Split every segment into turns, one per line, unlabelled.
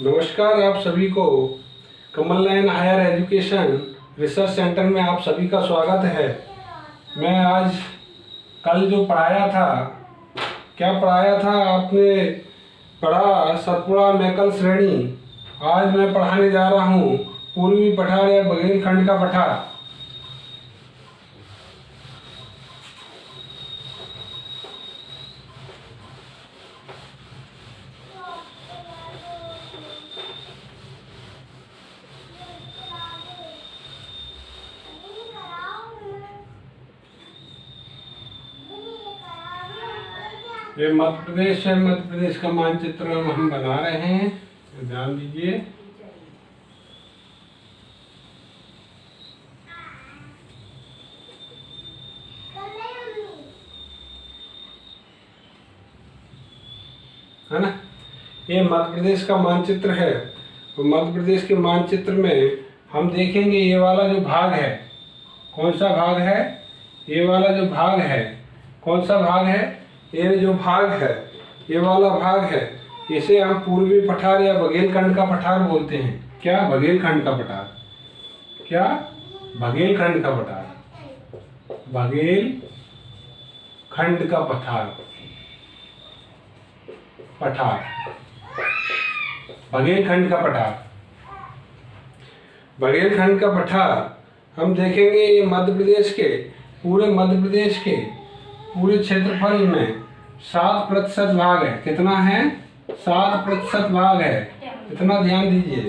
नमस्कार आप सभी को Kamal Nayan higher education research centre में आप सभी का स्वागत है। मैं आज कल जो पढ़ाया था, क्या पढ़ाया था आपने पढ़ा सतपुड़ा मैकल श्रेणी। आज मैं पढ़ाने जा रहा हूँ पूर्वी पठार या बघेलखंड का पठार। ये मध्य प्रदेश है, मध्य प्रदेश का मानचित्र हम बना रहे हैं, ध्यान दीजिए। है ना, ये मध्य प्रदेश का मानचित्र है। तो मध्य प्रदेश के मानचित्र में हम देखेंगे ये वाला जो भाग है, कौन सा भाग है, ये वाला जो भाग है, कौन सा भाग है, ये जो भाग है, ये वाला भाग है, इसे हम पूर्वी पठार या बघेलखंड का पठार बोलते हैं। क्या? बघेलखंड का पठार। क्या? बघेलखंड का पठार, बघेलखंड का पठार, पठार, बघेलखंड का पठार। बघेलखंड का पठार हम देखेंगे ये मध्य प्रदेश के, पूरे मध्य प्रदेश के पूरे क्षेत्रफल में 7% भाग है। कितना है? 7% भाग है। इतना ध्यान दीजिए,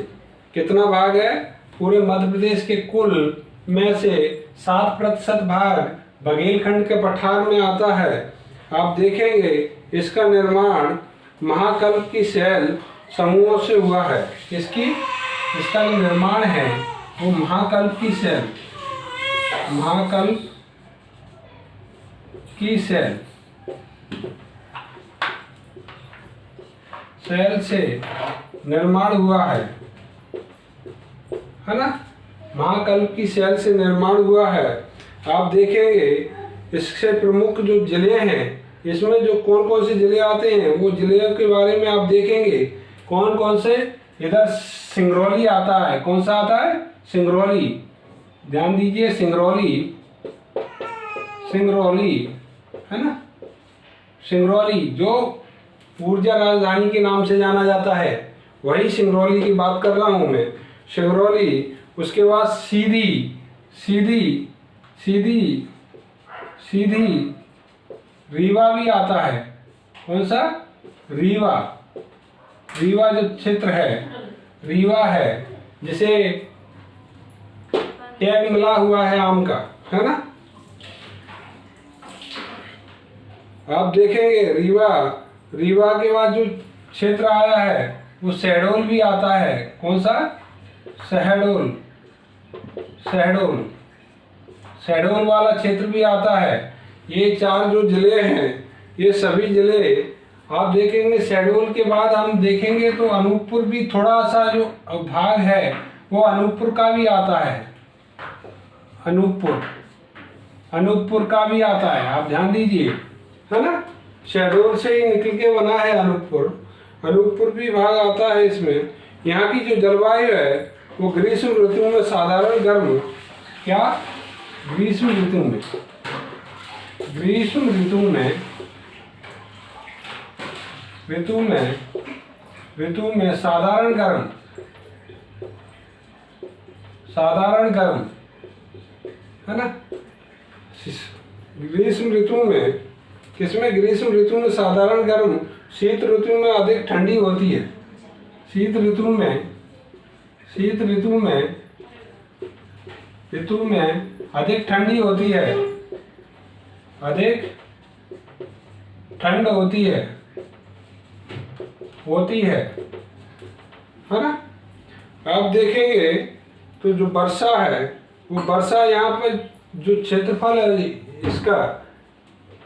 कितना भाग है? पूरे मध्य प्रदेश के कुल में से 7% भाग बघेलखंड के पठार में आता है। आप देखेंगे इसका निर्माण महाकल्प की शैल समूहों से हुआ है। इसका जो निर्माण है वो महाकल्प की शैल, महाकल्प की शैल से निर्माण हुआ है ना, महाकल्प की शैल से निर्माण हुआ है। आप देखेंगे इससे प्रमुख जो जिले हैं, इसमें जो कौन कौन से जिले आते हैं वो जिले के बारे में आप देखेंगे। कौन कौन से? इधर सिंगरौली आता है। कौन सा आता है? सिंगरौली। ध्यान दीजिए, सिंगरौली, सिंगरौली है ना, सिंगरौली जो ऊर्जा राजधानी के नाम से जाना जाता है, वही सिंगरौली की बात कर रहा हूं मैं, सिंगरौली। उसके बाद सीधी, सीधी, सीधी, सीधी, रीवा भी आता है। कौन सा? रीवा। रीवा जो क्षेत्र है, रीवा है, जिसे टैग मिला हुआ है आम का, है ना। आप देखेंगे रीवा, रीवा के बाद जो क्षेत्र आया है वो शहडोल भी आता है। कौन सा? शहडोल, शहडोल, शहडोल वाला क्षेत्र भी आता है। ये 4 जो जिले हैं, ये सभी जिले आप देखेंगे। शहडोल के बाद हम देखेंगे तो अनूपपुर भी थोड़ा सा जो भाग है वो अनूपपुर का भी आता है। अनूपपुर, अनूपपुर का भी आता है, आप ध्यान दीजिए, है ना। शहडोल से ही निकल के बना है अनूपपुर। अनूपपुर भी भाग आता है इसमें। यहाँ की जो जलवायु है वो ग्रीष्म ऋतु में साधारण गर्म, क्या? ग्रीष्म ऋतु में, ग्रीष्म ऋतु में, ऋतु में साधारण गर्म, साधारण गर्म, है ना। ग्रीष्म ऋतु में, किसमें? ग्रीष्म ऋतु में साधारण गर्म, शीत ऋतु में अधिक ठंडी होती है। शीत ऋतु में, शीत ऋतु में, ऋतु में अधिक ठंडी होती है, अधिक ठंड होती है, है ना। आप देखेंगे तो जो वर्षा है वो वर्षा यहाँ पर जो क्षेत्रफल है इसका,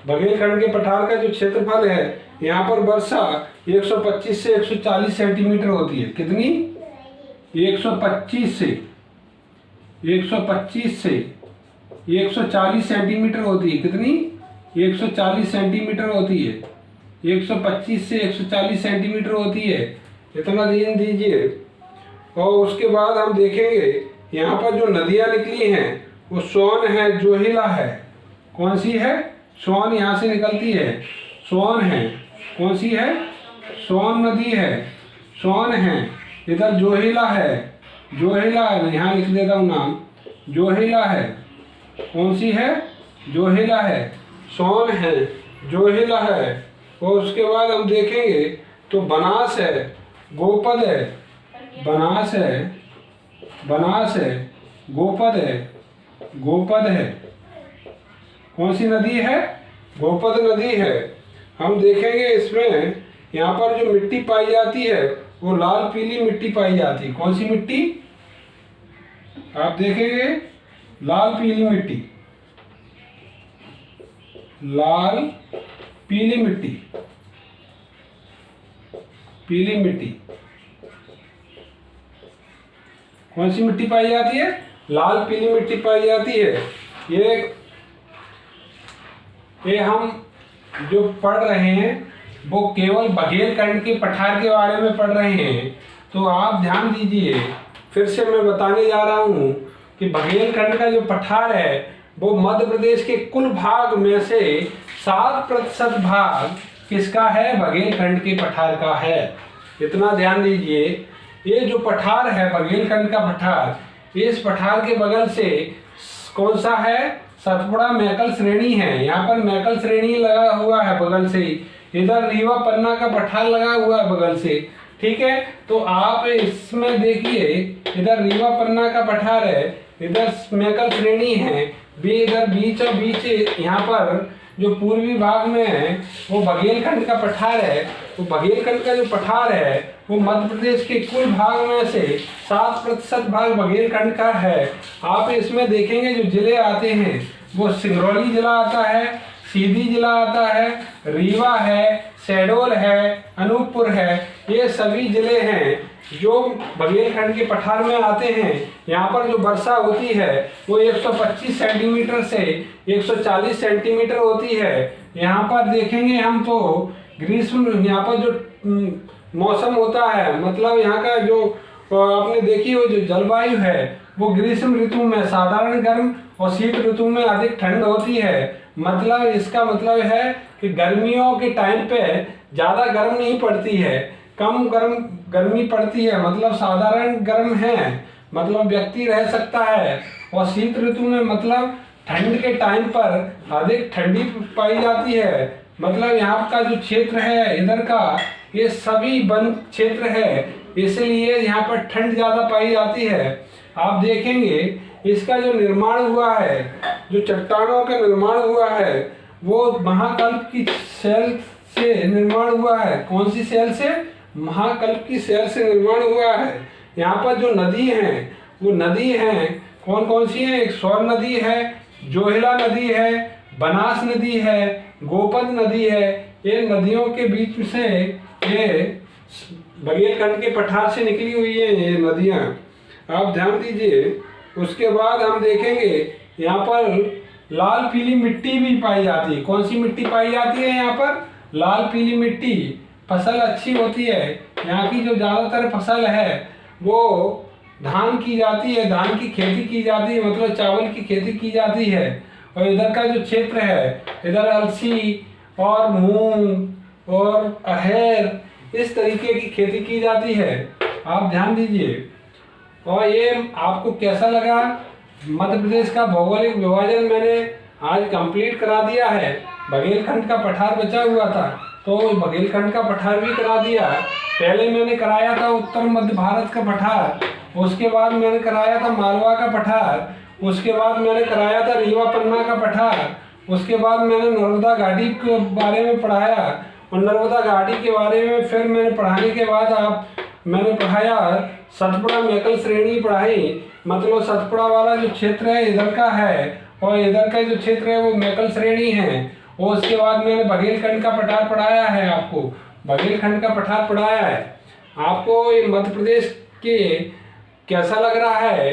बघेलखंड के पठार का जो क्षेत्रफल है, यहाँ पर वर्षा 125 से 140 सेंटीमीटर होती है। कितनी? 125 से 140 सेंटीमीटर होती है। कितनी? 140 सेंटीमीटर होती है। 125 से 140 सेंटीमीटर होती है। इतना ध्यान दीजिए। और उसके बाद हम देखेंगे यहाँ पर जो नदियाँ निकली हैं वो सोन है, जोहिला है। कौन सी है? सोन यहाँ से निकलती है, सोन है। कौन सी है? सोन नदी है, सोन है। इधर जोहिला है, जोहिला है, यहाँ लिख देता हूँ नाम, जोहिला है। कौन सी है? जोहिला है, सोन है, जोहिला है। और उसके बाद हम देखेंगे तो बनास है, गोपद है, बनास है, बनास है, गोपद है, गोपद है। कौन सी नदी है? गोपद नदी है। हम देखेंगे इसमें यहाँ पर जो मिट्टी पाई जाती है वो लाल पीली मिट्टी पाई जाती है। कौन सी मिट्टी? आप देखेंगे लाल पीली मिट्टी, लाल पीली मिट्टी, पीली मिट्टी। कौन सी मिट्टी पाई जाती है? लाल पीली मिट्टी पाई जाती है। ये हम जो पढ़ रहे हैं वो केवल बघेलखंड के पठार के बारे में पढ़ रहे हैं। तो आप ध्यान दीजिए, फिर से मैं बताने जा रहा हूँ कि बघेलखंड का जो पठार है वो मध्य प्रदेश के कुल भाग में से 7% भाग किसका है? बघेलखंड के पठार का है। इतना ध्यान दीजिए। ये जो पठार है बघेलखंड का पठार, इस पठार के बगल से कौन सा है? सतपुड़ा मैकल श्रेणी है। यहाँ पर मैकल श्रेणी लगा हुआ है बगल से। इधर रीवा पन्ना का पठार लगा हुआ है बगल से। ठीक है, तो आप इसमें देखिए, इधर रीवा पन्ना का पठार है, इधर मैकल श्रेणी है, इधर बीच और बीच यहाँ पर जो पूर्वी भाग में है वो बघेलखंड का पठार है। तो बघेलखंड का जो पठार है वो मध्य प्रदेश के कुल भाग में से 7% भाग बघेलखंड का है। आप इसमें देखेंगे जो जिले आते हैं वो सिंगरौली जिला आता है, सीधी जिला आता है, रीवा है, शहडोल है, अनूपपुर है। ये सभी जिले हैं जो बघेलखंड के पठार में आते हैं। यहाँ पर जो वर्षा होती है वो 125 सेंटीमीटर से 140 सेंटीमीटर होती है। यहाँ पर देखेंगे हम तो ग्रीष्म, यहाँ पर जो मौसम होता है, मतलब यहाँ का जो आपने देखी हो जो जलवायु है वो ग्रीष्म ऋतु में साधारण गर्म और शीत ऋतु में अधिक ठंड होती है। मतलब इसका मतलब है कि गर्मियों के टाइम पे ज़्यादा गर्म नहीं पड़ती है, कम गर्मी पड़ती है, मतलब साधारण गर्म है, मतलब व्यक्ति रह सकता है। और शीत ऋतु में मतलब ठंड के टाइम पर अधिक ठंडी पाई जाती है। मतलब यहाँ का जो क्षेत्र है इधर का ये सभी वन क्षेत्र है, इसलिए यहाँ पर ठंड ज़्यादा पाई जाती है। आप देखेंगे इसका जो निर्माण हुआ है, जो चट्टानों का निर्माण हुआ है वो महाकल्प की सेल से निर्माण हुआ है। कौन सी सेल से? महाकल्प की सेल से निर्माण हुआ है। यहाँ पर जो नदी हैं वो नदी हैं कौन कौन सी हैं? एक सोन नदी है, जोहिला नदी है, बनास नदी है, गोपद नदी है। ये नदियों के बीच से ये बघेलखंड के पठार से निकली हुई है ये नदियाँ। आप ध्यान दीजिए। उसके बाद हम देखेंगे यहाँ पर लाल पीली मिट्टी भी पाई जाती है। कौन सी मिट्टी पाई जाती है यहाँ पर? लाल पीली मिट्टी। फसल अच्छी होती है। यहाँ की जो ज़्यादातर फसल है वो धान की जाती है, धान की खेती की जाती है, मतलब चावल की खेती की जाती है। और इधर का जो क्षेत्र है इधर अलसी और मूंग और अरहर इस तरीके की खेती की जाती है। आप ध्यान दीजिए। और ये आपको कैसा लगा? मध्य प्रदेश का भौगोलिक विभाजन मैंने आज कंप्लीट करा दिया है। बघेलखंड का पठार बचा हुआ था तो बघेलखंड का पठार भी करा दिया। पहले मैंने कराया था उत्तर मध्य भारत का पठार, उसके बाद मैंने कराया था मालवा का पठार, उसके बाद मैंने कराया था रीवा पन्ना का पठार, उसके बाद मैंने नर्मदा घाटी के बारे में पढ़ाया। और नर्मदा घाटी के बारे में फिर मैंने पढ़ाने के बाद मैंने पढ़ाया सतपुड़ा मैकल श्रेणी पढ़ाई। मतलब सतपुड़ा वाला जो क्षेत्र है इधर का है और इधर का जो क्षेत्र है वो मैकल श्रेणी है। और उसके बाद मैंने बघेलखंड का पठार पढ़ाया है, आपको बघेलखंड का पठार पढ़ाया है। आपको ये मध्य प्रदेश के कैसा लग रहा है?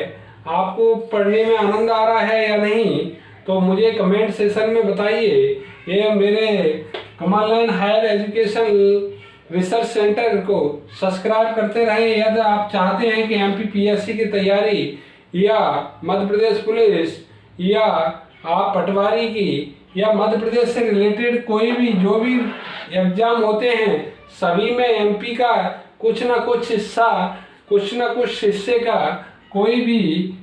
आपको पढ़ने में आनंद आ रहा है या नहीं? तो मुझे कमेंट सेशन में बताइए। ये मेरे Kamal line higher education research centre को सब्सक्राइब करते रहें यदि आप चाहते हैं कि MPPSC की तैयारी या मध्य प्रदेश पुलिस या आप पटवारी की या मध्य प्रदेश से रिलेटेड कोई भी जो भी एग्जाम होते हैं सभी में MP का कुछ ना कुछ हिस्से का कोई भी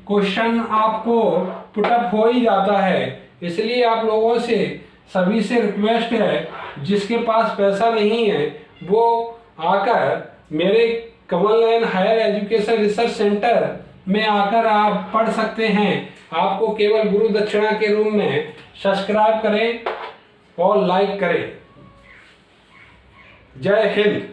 क्वेश्चन आपको पुटअप हो ही जाता है। इसलिए आप लोगों से सभी से रिक्वेस्ट है, जिसके पास पैसा नहीं है वो आकर मेरे Kamal Nayan higher education research centre में आकर आप पढ़ सकते हैं। आपको केवल गुरु दक्षिणा के रूप में सब्सक्राइब करें और लाइक करें। जय हिंद।